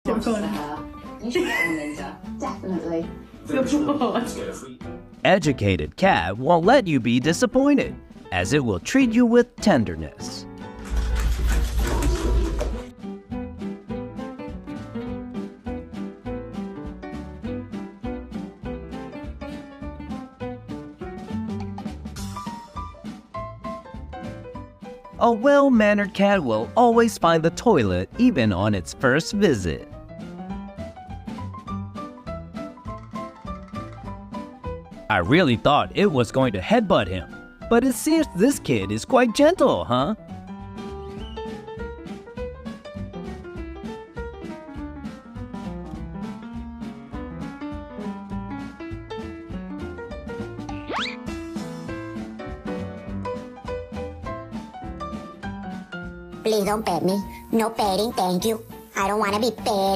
เดี๋ยวก่อน You should get one, Linda. Definitely. เดี๋ยวก่อน Educated cat won't let you be disappointed, as it will treat you with tenderness. A well-mannered cat will always find the toilet even on its first visit. I really thought it was going to headbutt him, but it seems this kid is quite gentle, huh? Please don't pet me. No petting, thank you. I don't want to be petted.